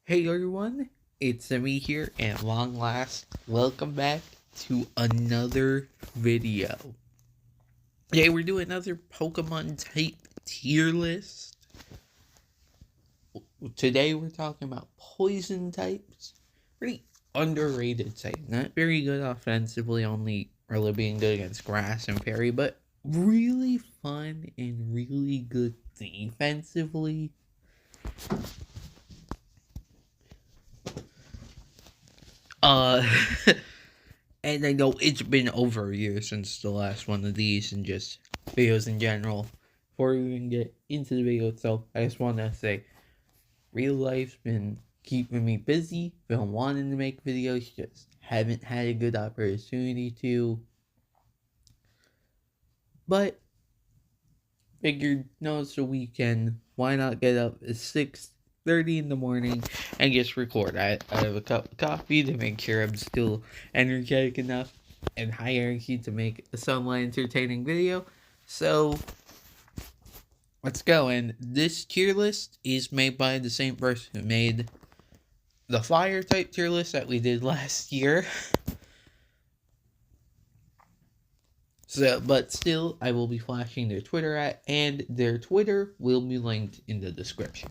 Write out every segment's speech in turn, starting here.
Hey everyone, it's me here, and at long last, welcome back to another video. Today we're doing another Pokemon type tier list. Today we're talking about poison types. Pretty underrated type. Not very good offensively, only really being good against grass and fairy, but really fun and really good defensively. Uh And I know it's been over a year since the last one of these and just videos in general. Before we even get into the video itself, I just want to say real life's been keeping me busy, been wanting to make videos, just haven't had a good opportunity to. But figured, no, it's the weekend. Why not get up at 6:30 in the morning and just record? I have a cup of coffee to make sure I'm still energetic enough and high energy to make a somewhat entertaining video. So let's go. And this tier list is made by the same person who made the fire type tier list that we did last year. So, but still, I will be flashing their Twitter and their Twitter will be linked in the description.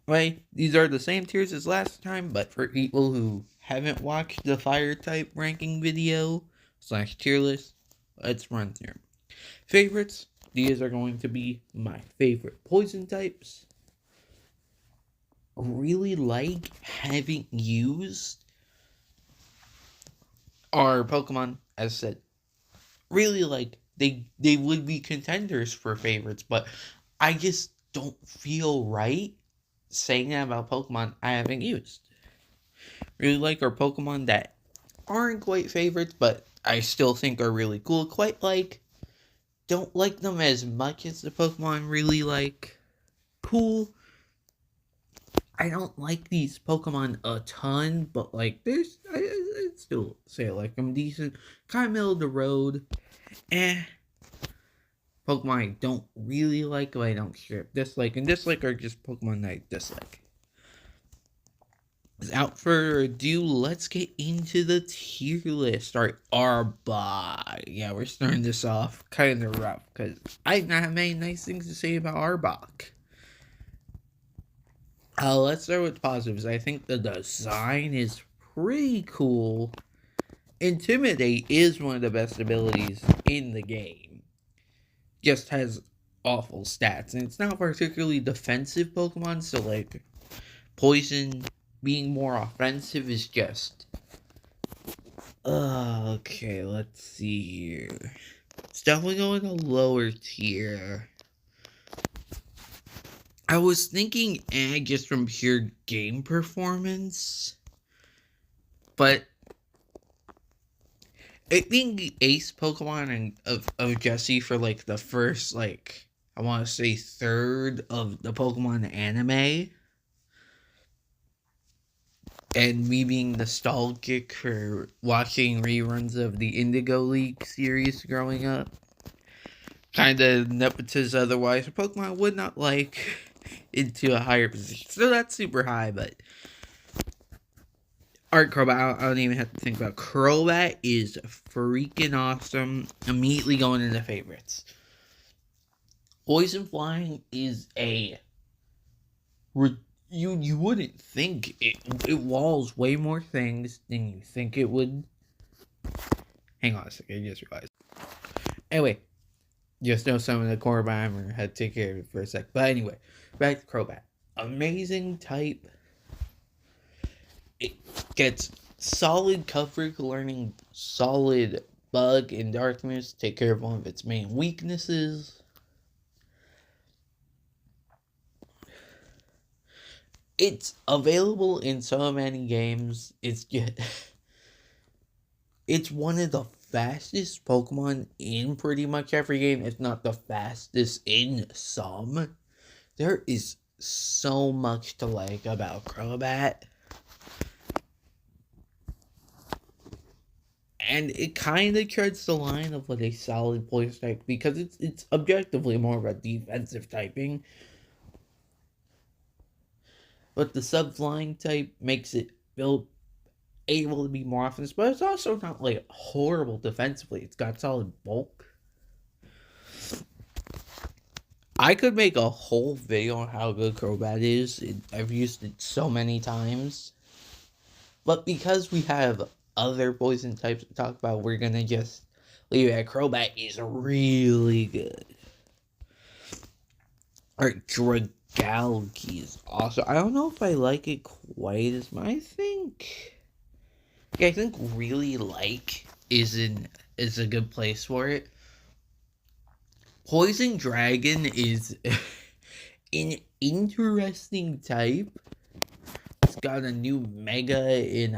Right, these are the same tiers as last time, but for people who haven't watched the fire type ranking video / tier list, let's run through. Favorites, these are going to be my favorite poison types. Really like having used our Pokemon, as I said, really like they would be contenders for favorites, but I just don't feel right saying that about Pokemon I haven't used. Really like our Pokemon that aren't quite favorites, but I still think are really cool. Quite like, don't like them as much as the Pokemon really like cool. I don't like these Pokemon a ton, but like there's I still say I like them decent. Kind of middle of the road. Eh. Pokemon I don't really like, but I don't strip dislike, and dislike are just Pokemon I dislike. Without further ado, let's get into the tier list. Alright, Arbok. Yeah, we're starting this off kind of rough because I don't have many nice things to say about Arbok. Let's start with positives. I think the design is pretty cool. Intimidate is one of the best abilities in the game. Just has awful stats, and it's not particularly defensive Pokemon, so like Poison being more offensive is just okay, let's see here. It's definitely going a lower tier. I was thinking just from pure game performance, but I think the ace Pokemon of Jesse for like the first, like, I want to say third of the Pokemon anime, and me being nostalgic for watching reruns of the Indigo League series growing up, kind of nepotism otherwise, Pokemon would not like into a higher position. So that's super high, but Art Crobat, I don't even have to think about. Crobat is freaking awesome. Immediately going into favorites. Poison Flying is a you wouldn't think it walls way more things than you think it would. Hang on a second, I just realized. Anyway, just know some of the Corbimer had to take care of it for a sec. But anyway, back to Crobat. Amazing type. It gets solid coverage, learning solid bug and darkness, take care of one of its main weaknesses. It's available in so many games. It's just it's one of the fastest Pokemon in pretty much every game, if not the fastest in some. There is so much to like about Crobat. And it kind of treads the line of what a solid poison type, because it's objectively more of a defensive typing. But the sub-flying type makes it build able to be more offensive, but it's also not like horrible defensively. It's got solid bulk. I could make a whole video on how good Crobat is. I've used it so many times. But because we have other poison types to talk about, we're gonna just leave it at Crobat is really good. Alright, Dragalge is awesome. I don't know if I like it quite as much. I think really like is a good place for it. Poison Dragon is an interesting type. It's got a new Mega in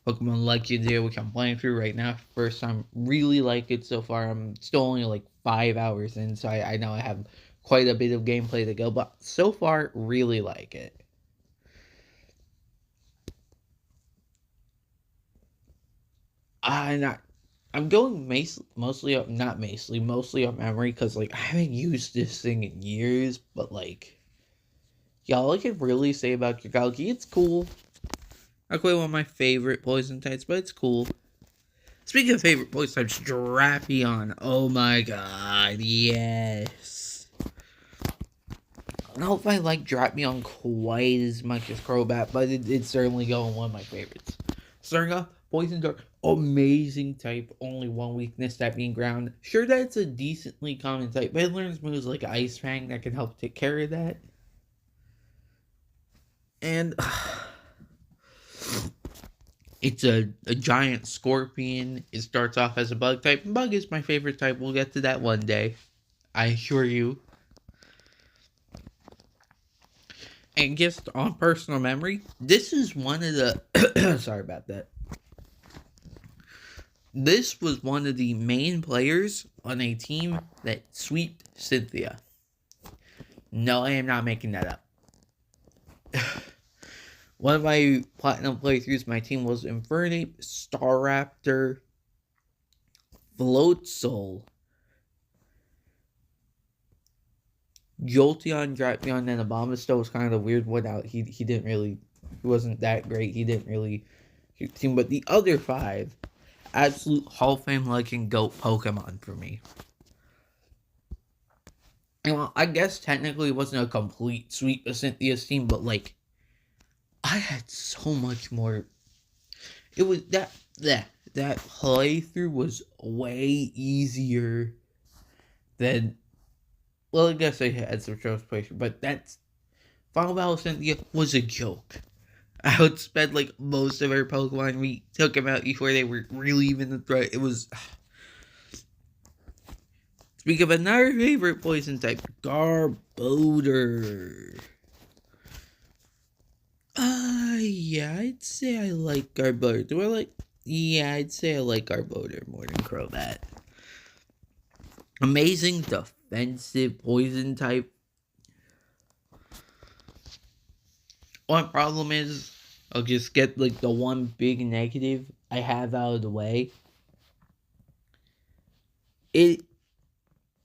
Pokemon Legendary, which I'm playing through right now. First time, really like it so far. I'm still only like 5 hours in, so I know I have quite a bit of gameplay to go, but so far, really like it. I'm going mostly up, mostly up memory, because like I haven't used this thing in years, but like, y'all, I can really say about Dragalge, it's cool. Not quite one of my favorite poison types, but it's cool. Speaking of favorite poison types, Drapion. Oh my god, yes. I don't know if I like Drapion quite as much as Crobat, but it's certainly going one of my favorites. Starting off, Poison Dart, amazing type, only one weakness, that being ground. Sure, that's a decently common type, but it learns moves like Ice Fang that can help take care of that. And it's a giant scorpion. It starts off as a bug type. Bug is my favorite type. We'll get to that one day, I assure you. And just on personal memory, this is one of the... sorry about that. This was one of the main players on a team that sweeped Cynthia. No, I am not making that up. One of my platinum playthroughs, my team was Infernape, Staraptor, Floatzel, Jolteon, Drapion, and Abomasnow was kind of the weird one out. He wasn't that great. He didn't really team, but the other 5, absolute Hall of Fame legend GOAT Pokemon for me. And well, I guess technically it wasn't a complete sweep of Cynthia's team, but like, I had so much more. It was that playthrough was way easier than. Well, I guess I had some choice playthrough, but that's Final Battle of Cynthia was a joke. I would spend like most of our Pokemon, we took them out before they were really even the threat. It was. Speak of another favorite poison type, Garbodor. Yeah, I'd say I like Garbodor. Yeah, I'd say I like Garbodor more than Crobat. Amazing defensive poison type. One problem is, I'll just get like the one big negative I have out of the way. It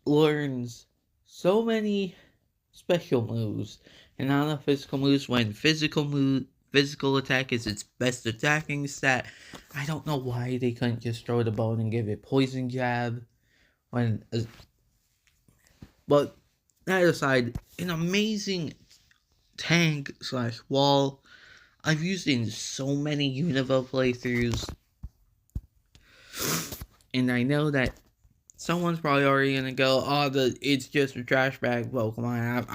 learns so many special moves and not enough physical moves, when physical attack is its best attacking stat. I don't know why they couldn't just throw the bone and give it Poison Jab. But that aside, an amazing tank / wall. I've used it in so many Unova playthroughs, and I know that someone's probably already gonna go, "Oh, it's just a trash bag Pokemon."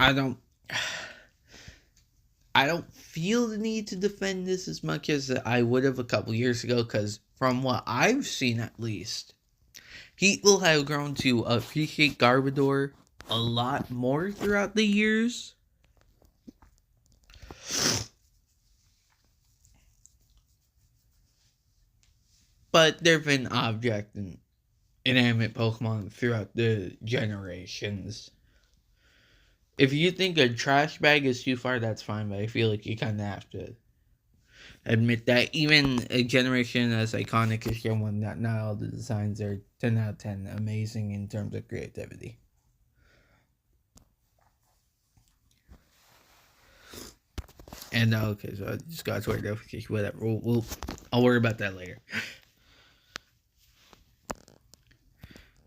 I don't feel the need to defend this as much as I would have a couple years ago, because from what I've seen at least, people have grown to appreciate Garbodor a lot more throughout the years. But there have been object and inanimate Pokemon throughout the generations. If you think a trash bag is too far, that's fine, but I feel like you kind of have to admit that even a generation as iconic as your one, not all the designs are 10 out of 10 amazing in terms of creativity. And okay, so I just got to notification. Whatever. I'll worry about that later.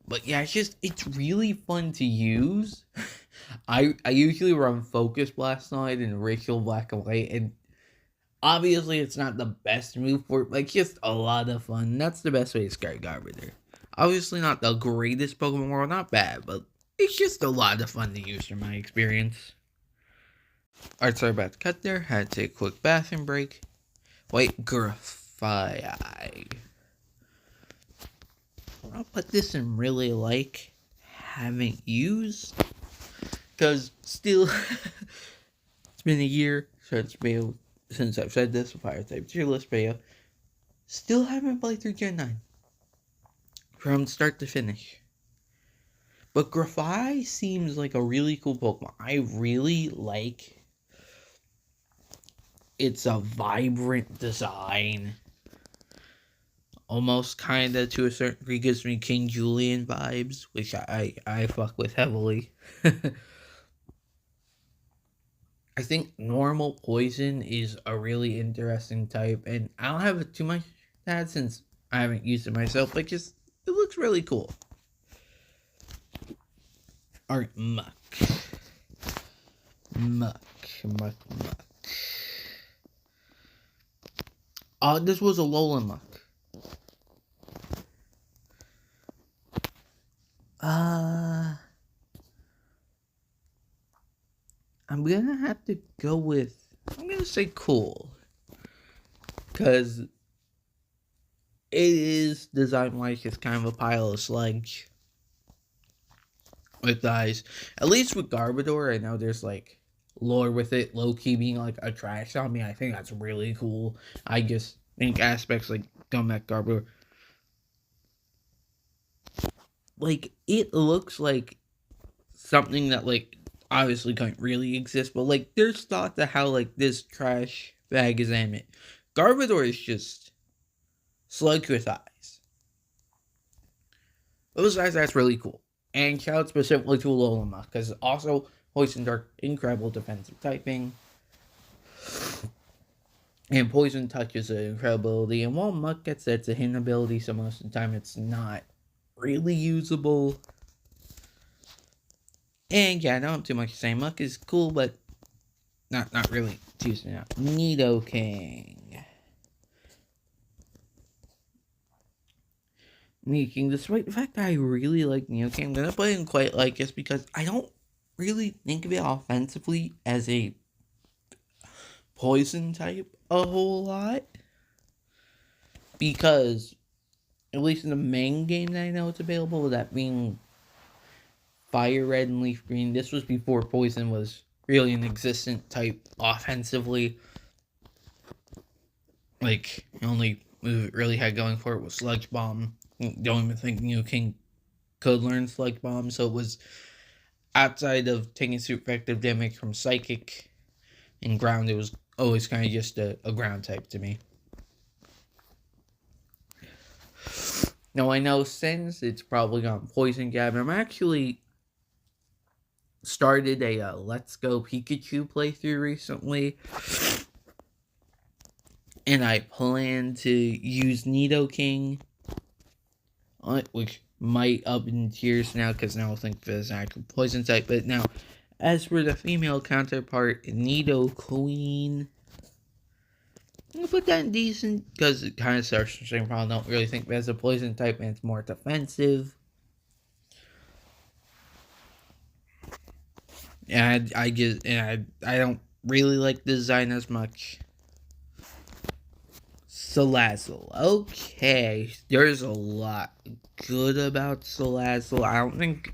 But yeah, it's really fun to use. I usually run Focus Blast Night and Racial Black and White, and obviously it's not the best move for it, but it's just a lot of fun. That's the best way to start Garbodor. Obviously not the greatest Pokemon world, not bad, but it's just a lot of fun to use from my experience. Alright, sorry about the cut there. Had to take a quick bathroom break. Wait, Grafai. I'll put this in really like haven't used, because still it's been a year since I've said this fire type tier list video. Still haven't played through Gen 9 from start to finish. But Grafai seems like a really cool Pokemon. I really like it's a vibrant design. Almost kind of to a certain degree gives me King Julian vibes, which I fuck with heavily. I think normal poison is a really interesting type, and I don't have too much that since I haven't used it myself, but just it looks really cool. Alright, Muck. This was a Alolan Muck. I'm gonna have to go with, I'm gonna say cool. Because it is designed like it's kind of a pile of sludge with eyes. At least with Garbodor, I know there's like lore with it, low-key being like a trash zombie. I think that's really cool. I just think aspects like Gumback Garbodor, like it looks like something that like obviously can't really exist, but like there's thought to how like this trash bag is animate. Garbodor is just sludge with eyes. Those eyes, that's really cool. And shout out specifically to Alolan, because also Poison Dark, incredible defensive typing. And Poison Touch is an incredible ability. And while Muck gets that, it's a hidden ability, so most of the time it's not really usable. And yeah, I don't have too much to say. Muck is cool, but not really choosing out. Nidoking. Despite the fact that I really like Nidoking, I'm gonna play him quite like this because I don't really think of it offensively as a poison type a whole lot. Because, at least in the main game that I know it's available, that being Fire Red and Leaf Green, this was before poison was really an existent type offensively. Like, the only move it really had going for it was Sludge Bomb. Don't even think Nidoking could learn Sludge Bomb, so it was outside of taking super effective damage from Psychic and Ground, it was always kind of just a ground type to me. Now I know since it's probably gone Poison Gab, I'm actually started a Let's Go Pikachu playthrough recently, and I plan to use Nidoking, which might up in tiers now because now I think there's an actual poison type. But now, as for the female counterpart, Nidoqueen, I'm gonna put that in decent because it kind of starts the same problem. I don't really think there's a poison type and it's more defensive. And I don't really like the design as much. Salazzle. Okay, there's a lot good about Salazzle. I don't think.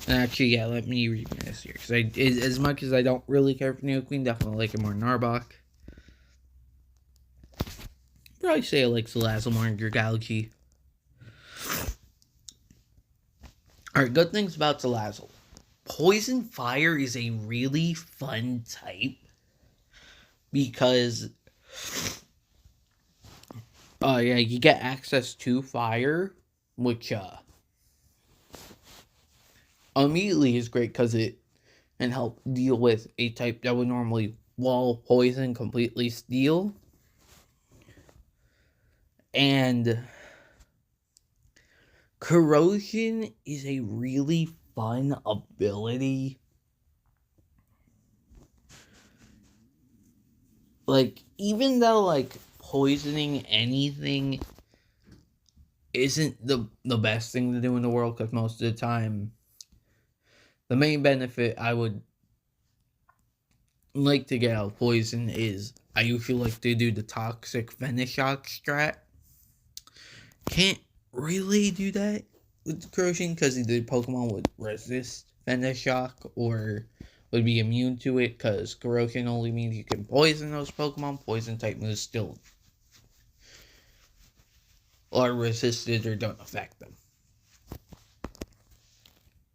Actually, yeah. Let me read this here because as much as I don't really care for Nidoqueen, definitely like it more than Arbok. Probably say I like Salazzle more in your Galaxy. Alright, good things about Salazzle. Poison Fire is a really fun type because yeah, you get access to fire, which immediately is great because it and help deal with a type that would normally wall, poison, completely steal. And corrosion is a really fun ability. Like, even though, like, poisoning anything isn't the best thing to do in the world, because most of the time, the main benefit I would like to get out of poison is I usually like to do the toxic Venoshock strat. Can't really do that with corrosion because either Pokemon would resist Venoshock or would be immune to it, because corrosion only means you can poison those Pokemon. Poison type moves still are resisted or don't affect them.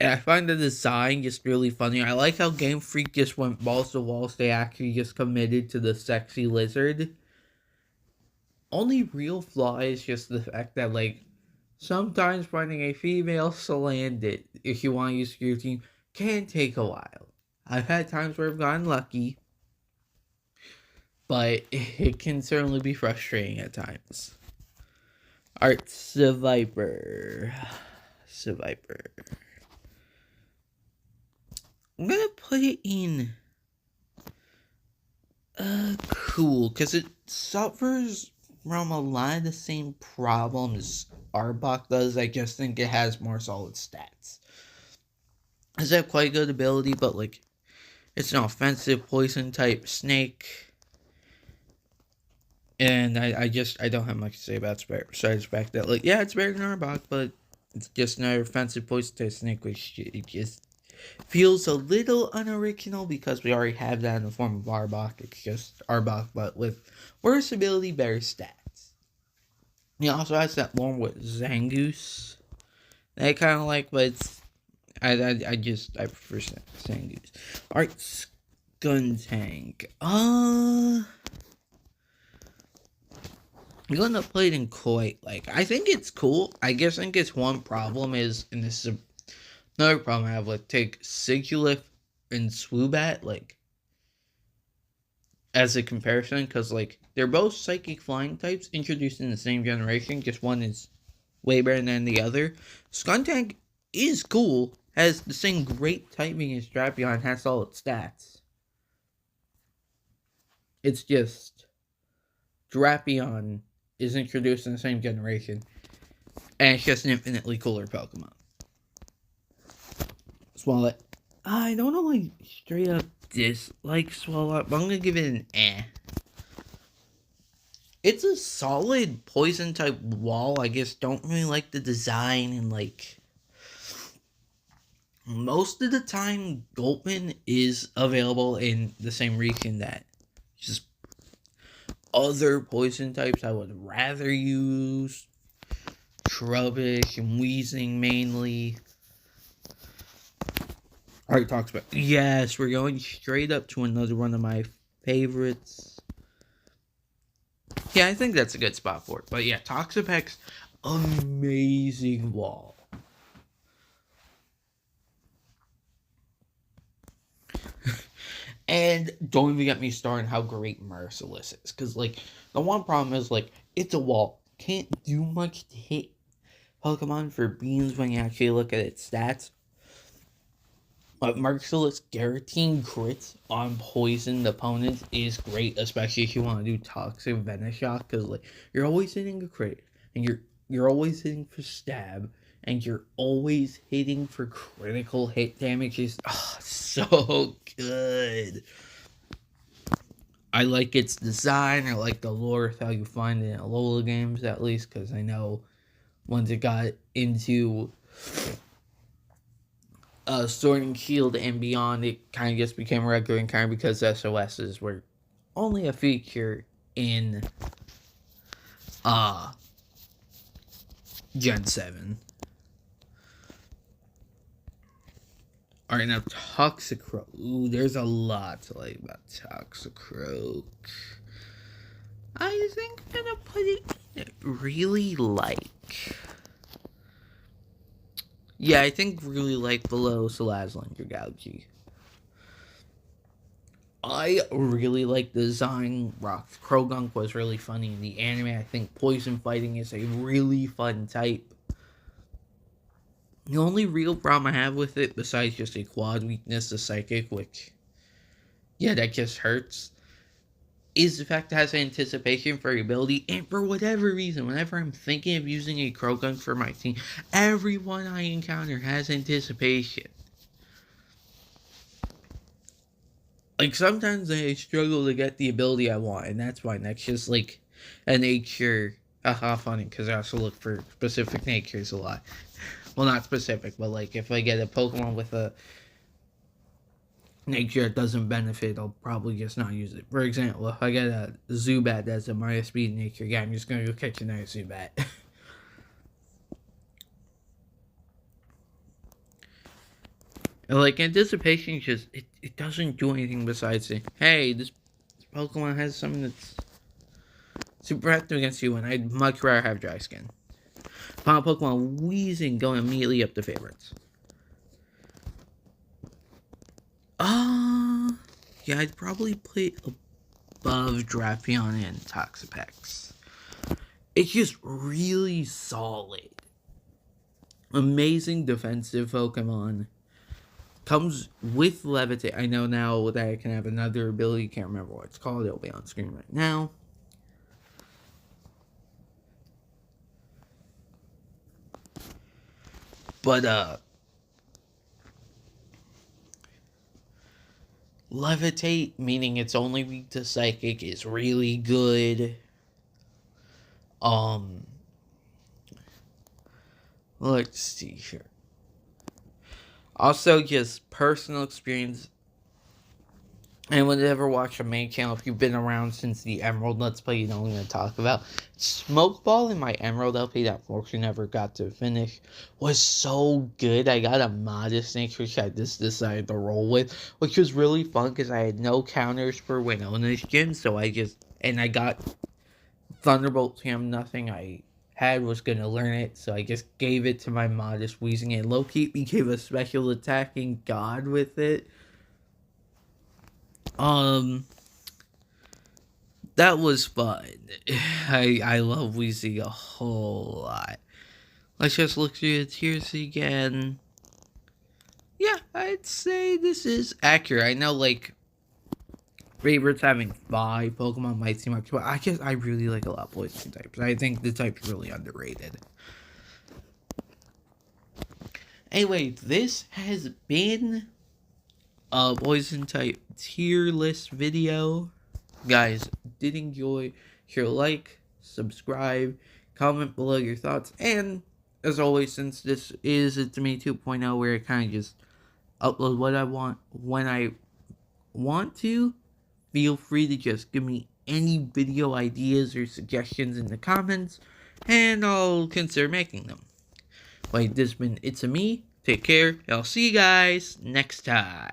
And I find the design just really funny. I like how Game Freak just went balls to walls. They actually just committed to the sexy lizard. Only real flaw is just the fact that, like, sometimes finding a female Salandit, if you want to use your team, can take a while. I've had times where I've gotten lucky, but it can certainly be frustrating at times. Alright, Seviper. I'm gonna put it in cool, because it suffers from a lot of the same problems Arbok does. I just think it has more solid stats. It has quite good ability, but like, it's an offensive poison type snake. And I don't have much to say about Seviper, besides the fact that, like, yeah, it's better than Arbok, but it's just another offensive poison type snake, which it just feels a little unoriginal because we already have that in the form of Arbok. It's just Arbok, but with worse ability, better stats. He also has that one with Zangoose that I kind of like, but it's, I prefer Zangoose. Alright, Skuntank. I'm gonna play it in quite, like, I think it's cool. I think its one problem is, and this is another problem I have, like, take Sigilyph and Swoobat, like, as a comparison, because, like, they're both psychic flying types introduced in the same generation, just one is way better than the other. Skuntank is cool, has the same great typing as Drapion, has solid stats. It's just Drapion is introduced in the same generation, and it's just an infinitely cooler Pokemon. Swalot. I don't know, like, straight up dislike Swalot, but I'm gonna give it an eh. It's a solid poison type wall. I guess don't really like the design, and, like, most of the time Gulpin is available in the same region that just other poison types I would rather use. Trubbish and Weezing mainly. Alright, Toxapex. Yes, we're going straight up to another one of my favorites. Yeah, I think that's a good spot for it. But yeah, Toxapex, amazing wall. And don't even get me started on how great Merciless is. Because, like, the one problem is, like, it's a wall. Can't do much to hit Pokemon for beans when you actually look at its stats. But Merciless guaranteeing crits on poisoned opponents is great, especially if you want to do Toxic Venoshock, because, like, you're always hitting a crit, and you're always hitting for stab, and you're always hitting for critical hit damage. Is so good. I like its design. I like the lore, how you find it in Alola games, at least, because I know once it got into Sword and Shield and beyond, it kind of just became regular, and kind of because SOSs were only a feature in Gen 7. Alright, now Toxicroak. Ooh, there's a lot to like about Toxicroak. I think I'm gonna put it in really like. Yeah, I think really like below Salazzle and Dragalge. I really like the design. Rock Krogunk was really funny in the anime. I think poison fighting is a really fun type. The only real problem I have with it, besides just a quad weakness, the psychic, which, yeah, that just hurts, is the fact it has anticipation for ability. And for whatever reason, whenever I'm thinking of using a Krogunk for my team, everyone I encounter has anticipation. Like, sometimes I struggle to get the ability I want, and that's why that's just like a nature. Haha, funny, because I also look for specific natures a lot. Well, not specific, but like if I get a Pokemon with a nature that doesn't benefit, I'll probably just not use it. For example, if I get a Zubat that's a minus speed nature, yeah, I'm just gonna go catch another Zubat. Like, anticipation just, it doesn't do anything besides saying, hey, this Pokemon has something that's super active against you, and I'd much rather have Dry Skin. Final Pokemon Weezing going immediately up to favorites. Yeah, I'd probably play above Drapion and Toxapex. It's just really solid. Amazing defensive Pokemon. Comes with Levitate. I know now that I can have another ability. Can't remember what it's called. It'll be on screen right now. But, Levitate, meaning it's only weak to Psychic, is really good. Let's see here. Also, just personal experience. Anyone that ever watched a main channel, if you've been around since the Emerald Let's Play, you know what I'm going to talk about. Smokeball in my Emerald LP that unfortunately never got to finish was so good. I got a Modest Snake, which I just decided to roll with, which was really fun because I had no counters for Winona's gym, so I got Thunderbolt Jam, nothing I had was going to learn it, so I just gave it to my Modest Weezing, and Loki became a special attacking god with it. That was fun. I love Weezy a whole lot. Let's just look through the tiers again. Yeah, I'd say this is accurate. I know, like, favorites having 5 Pokemon might seem like, but I really like a lot of poison types. I think the type's really underrated. Anyway, this has been a poison type tier list video. Guys, did enjoy, share, like, subscribe, comment below your thoughts, and as always, since this is It's Me 2.0 where I kind of just upload what I want when I want to, feel free to just give me any video ideas or suggestions in the comments, and I'll consider making them. Wait, this has been It's Me. Take care. I'll see you guys next time.